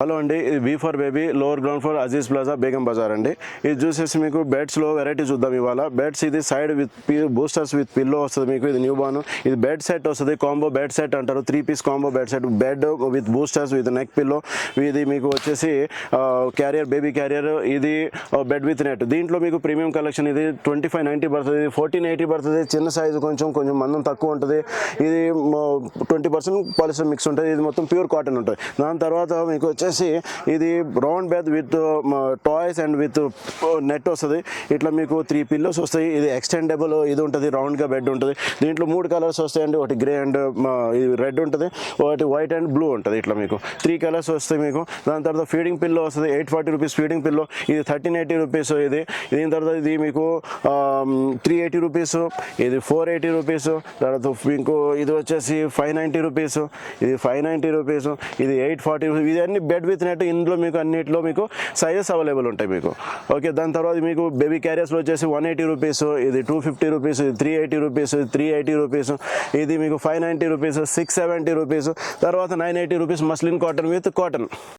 Hello అండి, ఇది B for baby lower ground floor Aziz plaza Begum Bazar అండి. ఇది చూసేసి మీకు బెడ్స్లో వెరైటీ చూద్దాం ఇవాళ. బెడ్స్ ఇది side with boosters with pillow వస్తుంది మీకు. ఇది న్యూ బార్న్, ఇది బెడ్ సెట్ వస్తుంది, కాంబో బెడ్ సెట్ అంటారు. 3 piece combo bed set, bed with boosters with neck pillow. ఇది మీకు వచ్చేసి క్యారియర్, బేబీ క్యారియర్. ఇది బెడ్ విత్ నెట్. దీంట్లో మీకు ప్రీమియం కలెక్షన్. ఇది 2590 పడుతుంది, 1480 పడుతుంది. చిన్న సైజు, కొంచెం మందం తక్కువ ఉంటుంది. ఇది 20% పాలిస్టర్ మిక్స్ ఉంటుంది. ఇది మొత్తం ప్యూర్ కాటన్ ఉంటుంది. దాని తర్వాత మీకు వచ్చేసి ఇది round bed with toys and with net వస్తుంది. ఇట్లా మీకు 3 పిల్లోస్ వస్తాయి. ఇది ఎక్స్టెండబుల్ ఇది ఉంటుంది, రౌండ్గా బెడ్ ఉంటుంది. దీంట్లో 3 కలర్స్ వస్తాయండి. ఒకటి గ్రే అండ్ రెడ్ ఉంటుంది, ఒకటి వైట్ అండ్ బ్లూ ఉంటుంది. ఇట్లా మీకు 3 కలర్స్ వస్తాయి మీకు. దాని తర్వాత ఫీడింగ్ పిల్లో వస్తుంది, 840 రూపీస్ ఫీడింగ్ పిల్లో. ఇది 1380 రూపీస్. ఇది దీని తర్వాత ఇది మీకు 380 రూపీస్, ఇది 480 రూపీస్. తర్వాత మీకు ఇది వచ్చేసి 590 రూపీస్, ఇది 590 రూపీస్, ఇది 840 రూపీస్. ఇది అన్ని బెడ్ విత్ నెట్. ఇందులో మీకు అన్నిట్లో మీకు సైజెస్ అవైలబుల్ ఉంటాయి మీకు. ఓకే, దాని తర్వాత మీకు బేబీ క్యారియర్స్లో వచ్చేసి 180 రూపీస్, ఇది 250 రూపీస్, ఇది 380 రూపీస్, ఇది 380 రూపీస్, ఇది మీకు 590 రూపీస్, 670 రూపీస్. తర్వాత 980 rupees muslin cotton with cotton.